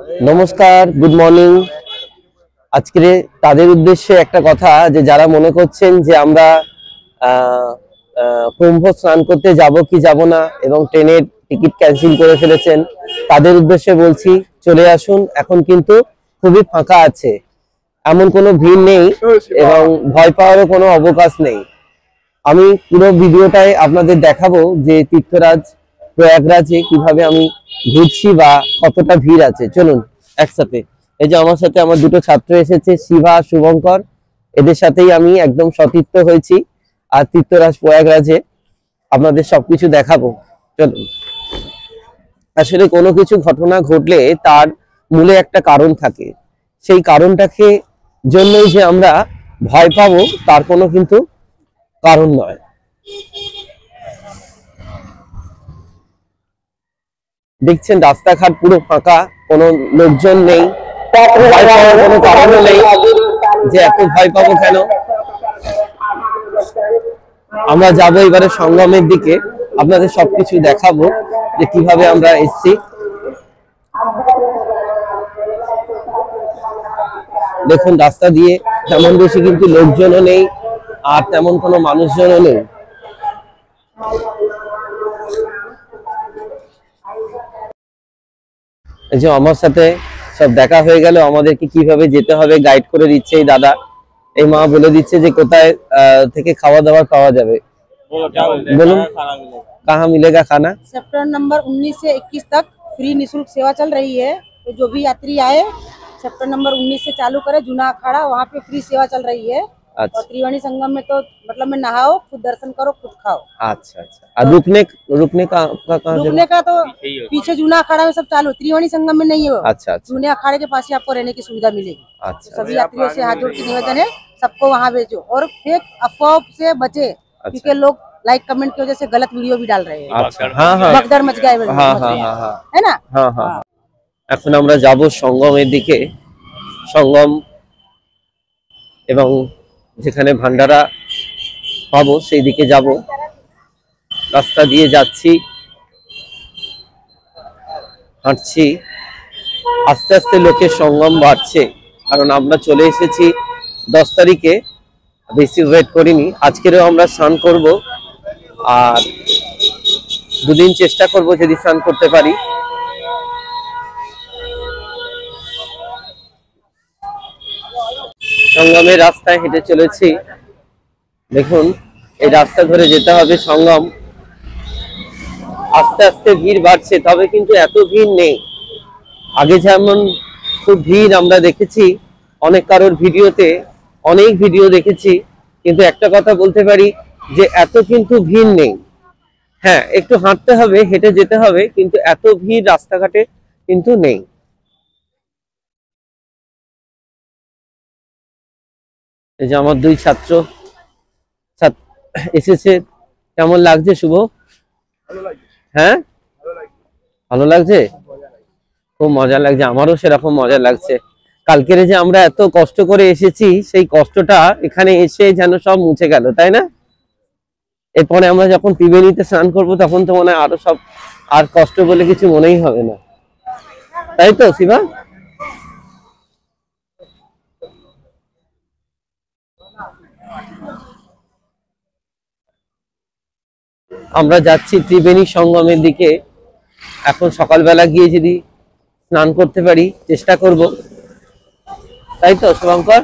নমস্কার, good morning. আজকে তাদের উদ্দেশ্যে একটা কথা, যে যারা মনে করছেন যে আমরা কুম্ভ স্নান করতে যাব কি যাব না এবং ট্রেনের টিকিট ক্যান্সেল করে ফেলেছেন, তাদের উদ্দেশ্যে বলছি চলে আসুন। এখন কিন্তু খুবই ফাঁকা আছে, এমন কোনো ভিড় নেই এবং ভয় পাওয়ারও কোনো অবকাশ নেই। আমি পুরো ভিডিওটাই আপনাদের দেখাবো যে তীর্থরাজ প্রয়াগরাজে কিভাবে আমি ঘুরছি বা কতটা ভিড় আছে। চলুন একসাথে। এই যে আমার সাথে আমার দুটো ছাত্র এসেছে, শিভা, শুভঙ্কর। এদের সাথেই আমি একদম সতীর্থ হয়েছি আর তীর্থরাজ প্রয়াগরাজে আপনাদের সবকিছু দেখাবো। চলুন। আসলে কোনো কিছু ঘটনা ঘটলে তার মূলে একটা কারণ থাকে, সেই কারণটাকে জন্যই যে আমরা ভয় পাবো তার কোনো কিন্তু কারণ নয়। দেখছেন রাস্তাঘাট পুরো ফাঁকা, কোনো লোকজন নেই, ভয় পাওয়ার কোনো কারণও নেই যে এত ভয় পাবো কেন। আমরা যাবো এবারে সঙ্গমের দিকে, আপনাদের সবকিছু দেখাবো যে কিভাবে আমরা এসছি। দেখুন রাস্তা দিয়ে তেমন বেশি কিন্তু লোকজনও নেই আর তেমন কোনো মানুষজনও নেই। এই যে আমার সাথে সব দেখা হয়ে গেল, আমাদেরকে কিভাবে যেতে হবে গাইড করে দিচ্ছে এই দাদা। এই মা বলে দিচ্ছে যে কোথায় থেকে খাওয়া দাওয়া পাওয়া যাবে। বলুন कहाँ मिलेगा खाना? सेक्टर नंबर 19 से 21 तक फ्री निःशुल्क सेवा चल रही है। तो जो भी यात्री आए सेक्टर नंबर 19 से चालू करे, जूना अखाड़ा वहाँ पे फ्री सेवा चल रही है। अच्छा। और त्रिवेणी संगम में तो मतलब में नहाओ, खुद दर्शन करो, खुद खाओ। अच्छा अच्छा। और रुकने का कहाँ? रुकने का तो पीछे जूना अखाड़ा में सब चालू, त्रिवेणी संगम में नहीं है। अच्छा अच्छा। जूने अखाड़े के पास ही आपको रहने की सुविधा मिलेगी। अच्छा। तो सभी यात्रियों से हाथ जोड़ के निवेदन है, सबको वहाँ भेजो और फेक अफवाह से बचे। क्योंकि लोग लाइक कमेंट की वजह से गलत वीडियो भी डाल रहे हैं। अच्छा। हाँ हाँ। भगदड़ मच गए, हाँ हाँ हाँ, है ना। हाँ हाँ। এখন আমরা যাব সঙ্গমের দিকে। সঙ্গম এবং যেখানে ভান্ডারা পাবো সেই দিকে যাব। রাস্তা দিয়ে যাচ্ছি, হাঁটছি, আস্তে আস্তে লোকের সঙ্গম বাড়ছে, কারণ আমরা চলে এসেছি 10 তারিখে, বেশি ওয়েট করিনি। আজকেরও আমরা স্নান করব আর দুদিন চেষ্টা করব যদি স্নান করতে পারি। সঙ্গমের রাস্তায় হেঁটে চলেছি। দেখুন এই রাস্তা ধরে যেতে হবে সঙ্গম। আস্তে আস্তে ভিড় বাড়ছে, তবে কিন্তু এত ভিড় নেই। আগে যেমন খুব ভিড় আমরা দেখেছি অনেক কারোর ভিডিওতে, অনেক ভিডিও দেখেছি, কিন্তু একটা কথা বলতে পারি যে এত কিন্তু ভিড় নেই। হ্যাঁ, একটু হাঁটতে হবে, হেঁটে যেতে হবে, কিন্তু এত ভিড় রাস্তাঘাটে কিন্তু নেই। এই যে আমার দুই ছাত্র এসেছে। কেমন লাগছে শুভ? হ্যাঁ, ভালো লাগছে, খুব মজা লাগছে। আমারও সেরকম মজা লাগছে। কালকের যে আমরা এত কষ্ট করে এসেছি, সেই কষ্টটা এখানে এসে যেন সব মুছে গেল, তাই না? এরপরে আমরা যখন ত্রিবেণীতে স্নান করবো তখন তো মনে হয় আরো সব, আর কষ্ট বলে কিছু মনেই হবে না, তাই তো শিবা? আমরা যাচ্ছি ত্রিবেণী সঙ্গমের দিকে। এখন সকালবেলা গিয়ে যদি স্নান করতে পারি চেষ্টা করব, তাই তো শুভঙ্কর?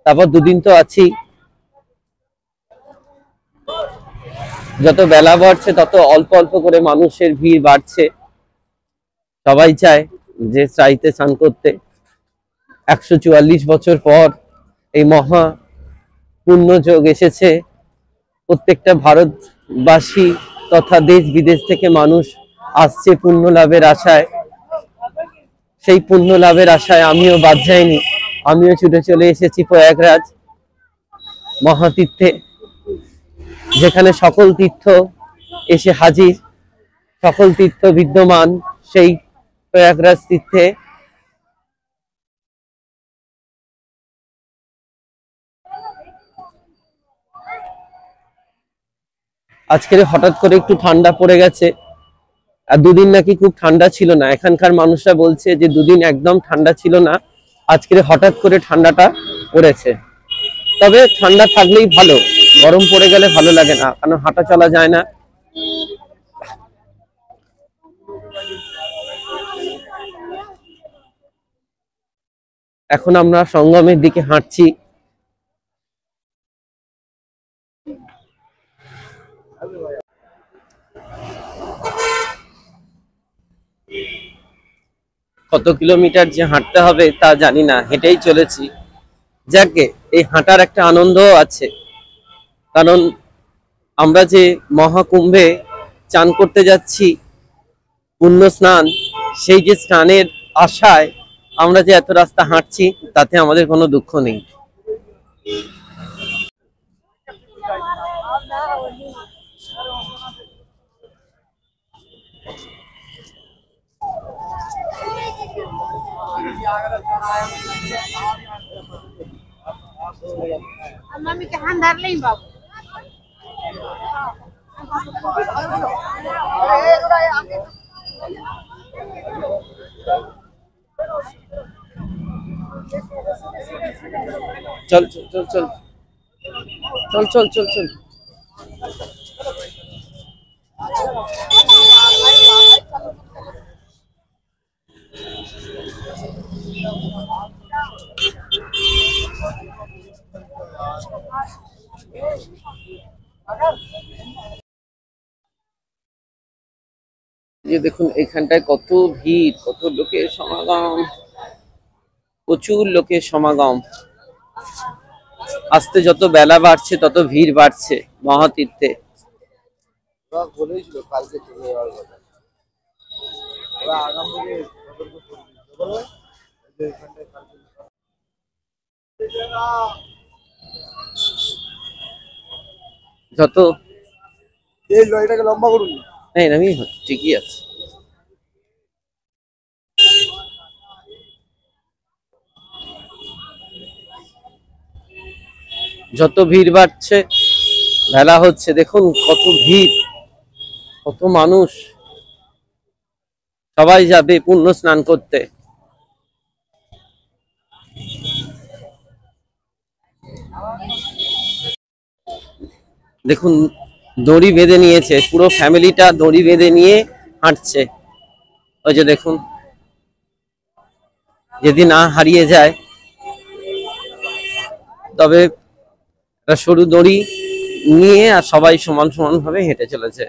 তারপর দুদিন তো আছি। যত বেলা বাড়ছে তত অল্প অল্প করে মানুষের ভিড় বাড়ছে। সবাই চায় যে চাইতে স্নান করতে। 144 বছর পর এই মহা পুণ্যযোগ এসেছে। প্রত্যেকটা ভারতবাসী তথা দেশ বিদেশ থেকে মানুষ আসছে পুণ্য লাভের আশায়। সেই পুণ্য লাভের আশায় আমিও বাদ যাইনি, আমিও ছুটে চলে এসেছি প্রয়াগরাজ মহাতীর্থে, যেখানে সকল তীর্থ এসে হাজির, সকল তীর্থ বিদ্যমান সেই প্রয়াগরাজ তীর্থে। আজকে হঠাৎ করে একটু ঠান্ডা পড়ে গেছে, আর দুদিন নাকি খুব ঠান্ডা ছিল না, এখানকার মানুষরা বলছে যে দুদিন একদম ঠান্ডা ছিল না, আজকে হঠাৎ করে ঠান্ডাটা পড়েছে। তবে ঠান্ডা থাকলেই ভালো, গরম পড়ে গেলে ভালো লাগে না, কারণ হাঁটা চলা যায় না। এখন আমরা সঙ্গমের দিকে হাঁটছি। কত কিলোমিটার যে হাঁটতে হবে তা জানি না, হেঁটেই চলেছি। যাকে এই হাঁটার একটা আনন্দ আছে, কারণ আমরা যে মহাকুম্ভে চান করতে যাচ্ছি, পুণ্য স্নান, সেই যে স্নানের আশায় আমরা যে এত রাস্তা হাঁটছি, তাতে আমাদের কোনো দুঃখ নেই। मम्मी के हाथ धर लें बाबू। चल चल चल चल चल चल चल चल ये देखুন এখানটায় কত ভিড়, কত লোকের সমাগম, প্রচুর লোকের সমাগম। আস্তে যত বেলা বাড়ছে তত ভিড় বাড়ছে মহাতীর্থে। বলেছিল কালকে চলে যাওয়ার কথা, ওরা আগাম থেকে সতর্ক করে দিয়েছে, এখানটায় কালকে যত এই লয়টাকে লম্বা করুন। नहीं नवी ठीक ही আছে। যত ভিড় বাড়ছে বেলা হচ্ছে, দেখুন কত ভিড়, কত মানুষ, সবাই যাবে পুণ্য স্নান করতে। দেখুন দড়ি বেঁধে নিয়েছে, পুরো ফ্যামিলিটা দড়ি বেঁধে নিয়ে হাঁটছে। ওই যে দেখুন, যদি না হারিয়ে যায় তবে সরু দড়ি নিয়ে আর সবাই সমান সমান ভাবে হেঁটে চলেছে।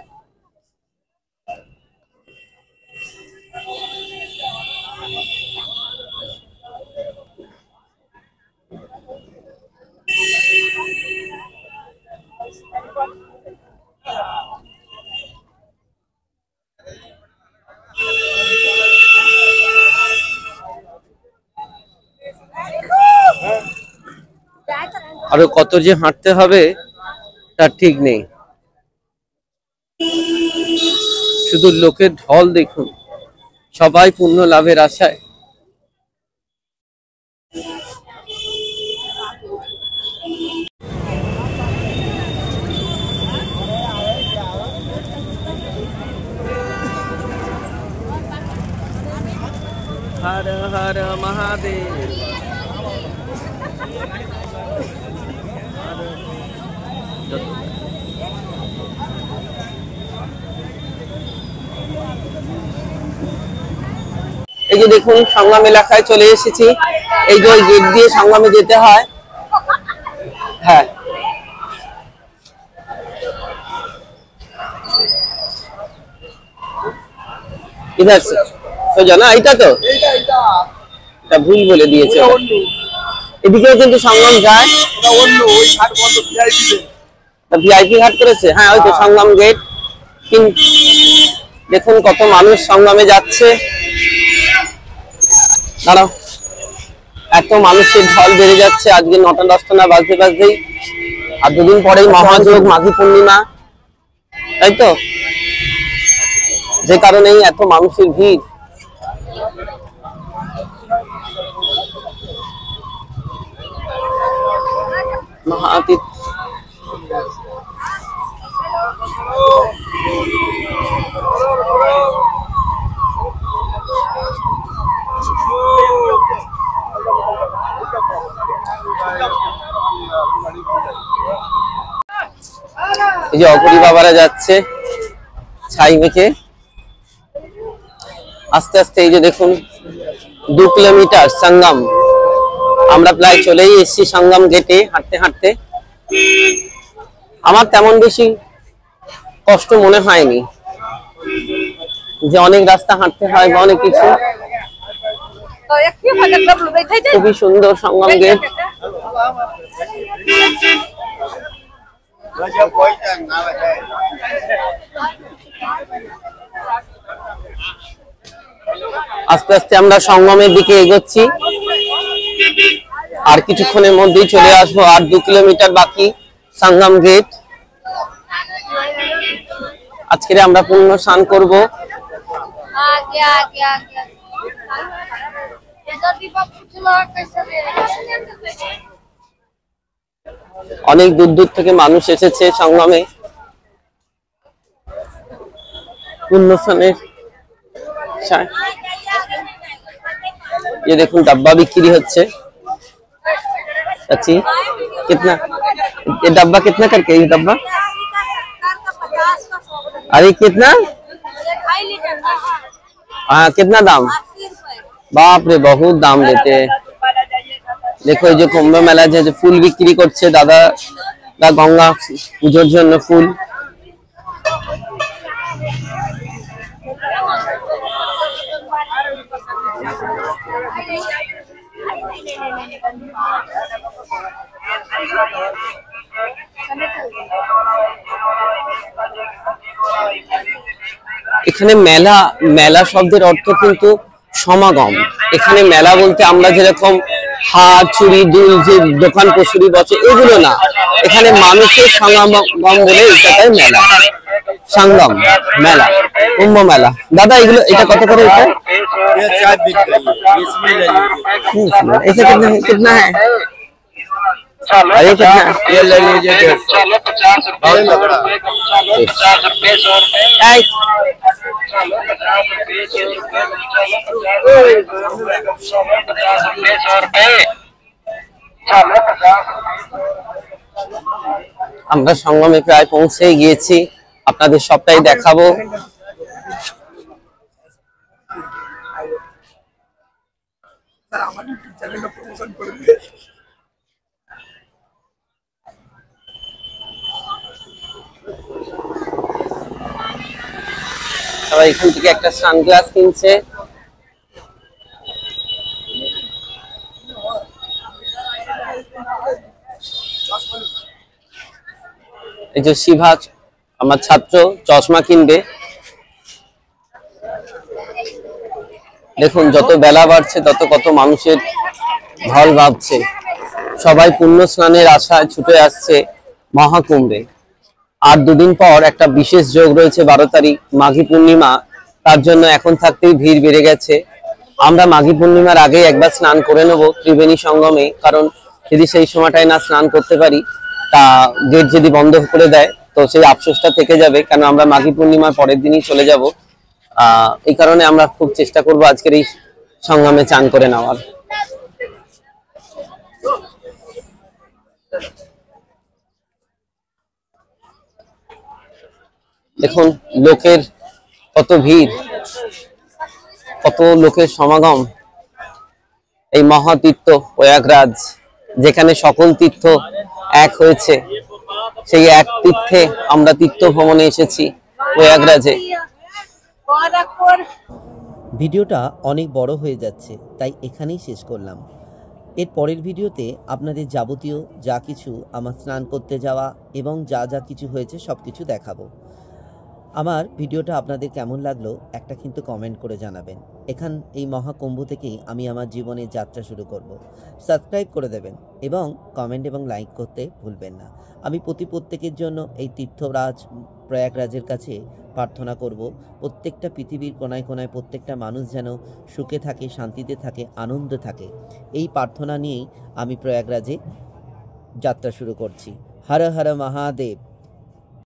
আরো কত যে হাঁটতে হবে তার ঠিক নেই। শুধু লোকের ঢল দেখুন, সবাই পুণ্য লাভের আশায়। हर हर महादेव। এই যে দেখুন সংগ্রাম এলাকায় চলে এসেছি, এই যে গেট দিয়ে সংগ্রামে যেতে হয়। হ্যাঁ इधर से तो জানা, এটা তো এটা ভুল বলে দিয়েছে, এদিকেও কিন্তু সংগ্রাম যায়, ওটা অন্য ওই ঘাট বন্ধ, ভিআইপি ঘাট করেছে। হ্যাঁ ওই তো সংগ্রাম গেট। কিন্তু দেখুন কত মানুষ সংগ্রামে যাচ্ছে, দাঁড়াও, এত মানুষের ঢল বেড়ে যাচ্ছে। আজকে 9টা 10টা না বাজতে বাজতেই, আর দুদিন পরেই মহাযোগ মাঘী পূর্ণিমা, তাই তো, যে কারণেই এত মানুষের ভিড়। মহাতীর্থ এই যে অঘরি বাবারা যাচ্ছে ছাই মেখে আস্তে আস্তে। এই যে দেখুন 2 কিলোমিটার সঙ্গম, আমরা প্রায় চলেই এসেছি সঙ্গম গেটে হাঁটতে হাঁটতে। আমার তেমন বেশি কষ্ট মনে হয়নি, যে অনেক রাস্তা হাঁটতে হয় বা অনেক কিছু। খুবই সুন্দর সঙ্গম গেট। আস্তে আস্তে আমরা সঙ্গমের দিকে এগোচ্ছি, আর কিছুক্ষণের মধ্যেই চলে আসবো। আর 2 কিলোমিটার বাকি সঙ্গম গেট। আজকে আমরা পূর্ণ স্নান করবো। অনেক দূর দূর থেকে মানুষ এসেছে সঙ্গমে পূর্ণ স্নানের। ये देखो डब्बा बिक्री होच्छे। अच्छी कितना ये डब्बा कितना करके ये डब्बा? अरे कितना? हाँ कितना दाम? बाप रे बहुत दाम लेते हैं। देखो ये जो कुंभ मेला जो फुल बिक्री करছে दादा दा गंगा पूजोर জন্য ফুল। এখানে মেলা, মেলা শব্দের অর্থ কিন্তু সমাগম। এখানে মেলা বলতে আমরা যেরকম হাট চুরি দুল যে দোকান কচুরি বসে এগুলো না, এখানে মানুষের সমাগম বলে এটাই মেলা, সঙ্গম মেলা, কুম্ভ মেলা। দাদা এগুলো এটা কত করে? এটা ऐसे कितना है? अरे कितना? ये ले लीजिए 150। আমরা সঙ্গমে প্রায় পৌঁছে গিয়েছি, আপনাদের সবটাই দেখাবো। সবাই এখান থেকে একটা সানগ্লাস কিনছে। এই যে শিভা আমার ছাত্র চশমা কিনবে। দেখুন যত বেলা বাড়ছে তত কত মানুষের ঢল ভাবছে। সবাই পুণ্য স্নানের আশায় ছুটে আসছে মহাকুম্ভে। আর 2 দিন পর একটা বিশেষ যোগ রয়েছে 12 তারিখ মাঘী পূর্ণিমা, তার জন্য এখন থাকতেই ভিড় বেড়ে গেছে। আমরা মাঘী পূর্ণিমার আগে একবার স্নান করে নেব ত্রিবেণী সঙ্গমে, কারণ যদি সেই সময়টায় না স্নান করতে পারি তা গেট যদি বন্ধ করে দেয় তো সেই আফসোসটা থেকে যাবে, কেন আমরা মাঘী পূর্ণিমার পরের দিনই চলে যাব। এই কারণে আমরা খুব চেষ্টা করব আজকের এই সঙ্গমে চান করে নেওয়ার। দেখুন লোকের কত ভিড়, কত লোকের সমাগম। এই মহাতীর্থ প্রয়াগরাজ, যেখানে সকল তীর্থ এক হয়েছে, সেই এক তীর্থে আমরা তীর্থ ভ্রমণে এসেছি প্রয়াগরাজে। ভিডিওটা অনেক বড় হয়ে যাচ্ছে, তাই এখানেই শেষ করলাম। এর পরের ভিডিওতে আপনাদের যাবতীয় যা কিছু আমার স্নান করতে যাওয়া এবং যা যা কিছু হয়েছে সব কিছু দেখাবো। আমার ভিডিওটা আপনাদের কেমন লাগলো একটা কিন্তু কমেন্ট করে জানাবেন। এই মহাকুম্ভ থেকেই আমি আমার জীবনের যাত্রা শুরু করব। সাবস্ক্রাইব করে দেবেন এবং কমেন্ট এবং লাইক করতে ভুলবেন না। আমি প্রত্যেকের জন্য এই তীর্থরাজ প্রয়াগরাজের কাছে প্রার্থনা করব, প্রত্যেকটা পৃথিবীর কোনায় কোনায় প্রত্যেকটা মানুষ যেন সুখে থাকে, শান্তিতে থাকে, আনন্দে থাকে। এই প্রার্থনা নিয়েই আমি প্রয়াগরাজে যাত্রা শুরু করছি। হর হর মহাদেব।